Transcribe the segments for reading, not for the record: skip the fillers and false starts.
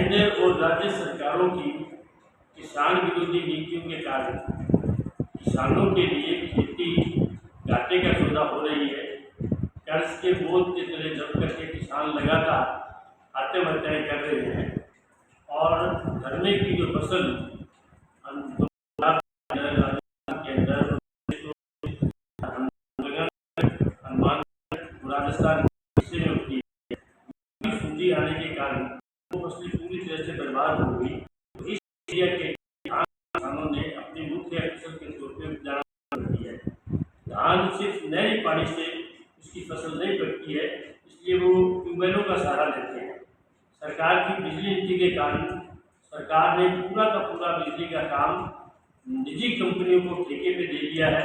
केंद्र और राज्य सरकारों की किसान विरोधी नीतियों के कारण किसानों के लिए खेती घाटे का सौदा हो रही है। कर्ज के बोझ के तले दब करके किसान लगातार आत्महत्याएं कर रहे हैं और गन्ने की जो फसल के अंदर राजस्थान में होती है, सूजी आने के कारण वो फसलें पूरी तरह से बर्बाद हो गई। इस एरिया के किसानों ने अपनी मुख्य फसल के तौर पर जाना कर दिया है। धान सिर्फ नहरी पानी से उसकी फसल नहीं पकती है, इसलिए वो ट्यूबवेलों का सहारा लेते हैं। सरकार की बिजली नीति के कारण सरकार ने पूरा का पूरा बिजली का काम निजी कंपनियों को ठेके पे दे दिया है।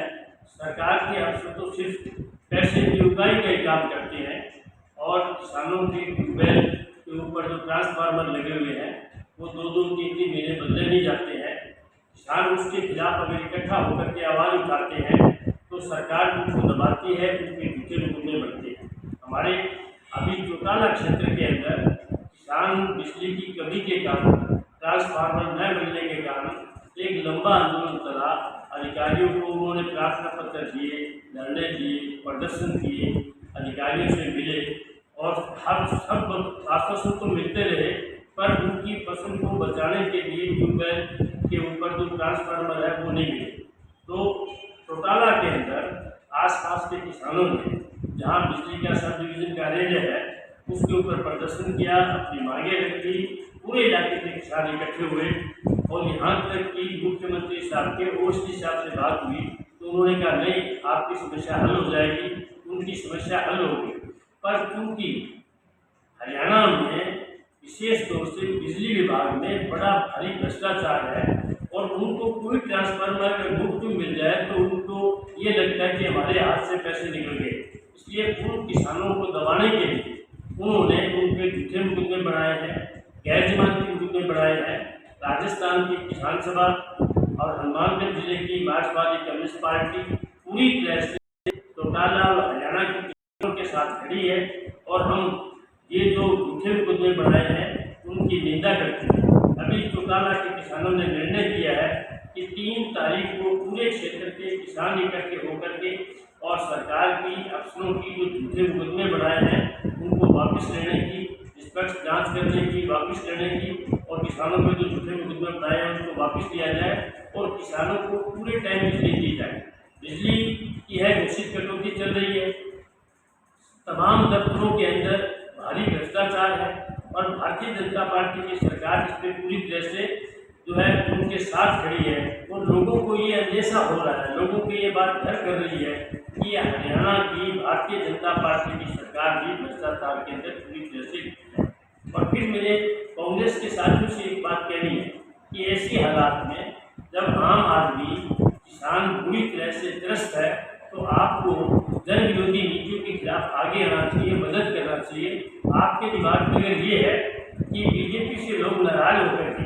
सरकार के अफसर तो सिर्फ पैसे की उगाई का ही काम करते हैं और किसानों के ट्यूबवेल के ऊपर जो ट्रांसफार्मर लगे हुए हैं वो 2-2, 3-3 महीने बदले नहीं जाते हैं। किसान उसके खिलाफ अगर इकट्ठा होकर के आवाज़ उठाते हैं तो सरकार उनको दबाती है, उनके झूठे मुकदमे बनते हैं। हमारे अभी चौटाला क्षेत्र के अंदर किसान बिजली की कमी के कारण, ट्रांसफार्मर न मिलने के कारण एक लंबा आंदोलन चला। अधिकारियों को उन्होंने प्रार्थना पत्र दिए, धरने दिए, प्रदर्शन किए, अधिकारियों से मिले और हर सब आश्वासन तो मिलते रहे, पर उनकी फसल को बचाने के लिए ट्यूबवेल के ऊपर जो ट्रांसफार्मर है वो नहीं मिले। तो चौटाला के अंदर आसपास के किसानों ने जहां बिजली का सब डिवीजन कार्यालय है उसके ऊपर प्रदर्शन किया, अपनी मांगें रखी। पूरे इलाके के किसान इकट्ठे हुए और यहाँ तक कि मुख्यमंत्री साहब के ओएसडी साहब से बात हुई तो उन्होंने कहा नहीं, आपकी समस्या हल हो जाएगी। उनकी समस्या हल हो गई, पर क्योंकि हरियाणा में विशेष तौर से बिजली विभाग में बड़ा भारी भ्रष्टाचार है और उनको कोई ट्रांसफार्मर मुफ्त मिल जाए तो उनको ये लगता है कि हमारे हाथ से पैसे निकल गए। इसलिए उन किसानों को दबाने के लिए उन्होंने उनके झूठे मुकदमे बनाए हैं, गैर जमानती मुकदमे बनाए हैं। राजस्थान की किसान सभा और हनुमानगढ़ जिले की मार्क्सवादी कम्युनिस्ट पार्टी पूरी तरह से चौटाला और हरियाणा के किसानों के साथ खड़ी है और हम ये जो झूठे मुकदमे बनाए हैं उनकी निंदा करते हैं। अभी चौटाला के किसानों ने निर्णय किया है कि 3 तारीख को पूरे क्षेत्र के किसान इकट्ठे होकर के और सरकार की अफसरों की जो झूठे मुकदमे बनाए हैं उनको वापस लेने की, निष्पक्ष जांच करने की, वापस लेने की और किसानों में जो झूठे मुकदमे बनाए हैं उनको वापस लिया जाए और किसानों को पूरे टाइम बिजली दी जाए। बिजली की है घोषित कटौती चल रही है, तमाम दफ्तरों के अंदर भारी भ्रष्टाचार है और भारतीय जनता पार्टी की सरकार इस पर पूरी तरह से जो है उनके साथ खड़ी है और लोगों को ये अंदेशा हो रहा है, लोगों को ये बात घर कर रही है कि हरियाणा की भारतीय जनता पार्टी की सरकार भी भ्रष्टाचार के अंदर पूरी तरह से है। और फिर मुझे कांग्रेस के साथियों से एक बात कहनी है कि ऐसी हालात में जब आम आदमी किसान बुरी तरह से त्रस्त है तो आपको जन विरोधी नीतियों के खिलाफ आगे आना चाहिए, मदद करना चाहिए। आपके दिमाग में अगर ये है कि बीजेपी से लोग नाराज होकर के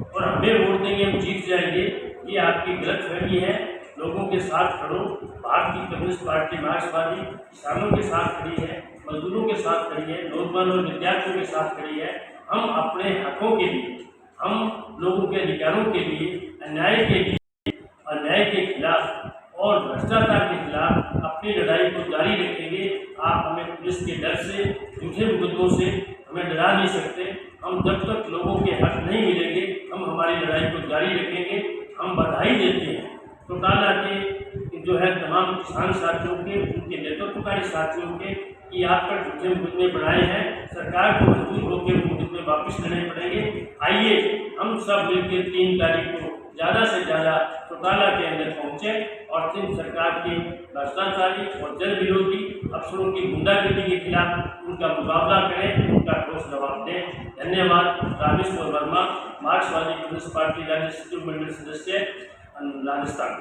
और हमें वोट देंगे हम जीत जाएंगे, ये आपकी गलतफहमी है। लोगों के साथ खड़ो। भारतीय कम्युनिस्ट पार्टी मार्क्सवादी किसानों के साथ खड़ी है, मजदूरों के साथ खड़ी है, नौजवान और विद्यार्थियों के साथ खड़ी है। हम अपने हकों के लिए, हम लोगों के अधिकारों के लिए, अन्याय के लिए, अन्याय के खिलाफ और भ्रष्टाचार के खिलाफ अपनी लड़ाई को जारी रखेंगे। आप हमें पुलिस के डर से, झूठे मुकदमों से हमें डरा नहीं सकते। हम जब तक लोगों के हक नहीं मिलेंगे हम हमारी लड़ाई को जारी रखेंगे। हम बधाई देते हैं चौटाला के जो है तमाम किसान साथियों के, उनके नेतृत्वकारी साथियों के कि आप पर झूठे मुकदमे बनाए हैं। सरकार को मजबूर होकर मुकदमे वापस लेने पड़ेंगे। आइए हम सब मिलकर 3 तारीख को ज़्यादा से ज़्यादा चौटाला के अंदर पहुँचे और सिंध सरकार के भ्रष्टाचारी और जन विरोधी अफसरों की गुंडागर्दी के खिलाफ उनका मुकाबला करें, उनका ठोस जवाब दें। धन्यवाद। रामेश्वर वर्मा, मार्क्सवादी कम्युनिस्ट पार्टी राज्य सचिव मंडल सदस्य, राजस्थान।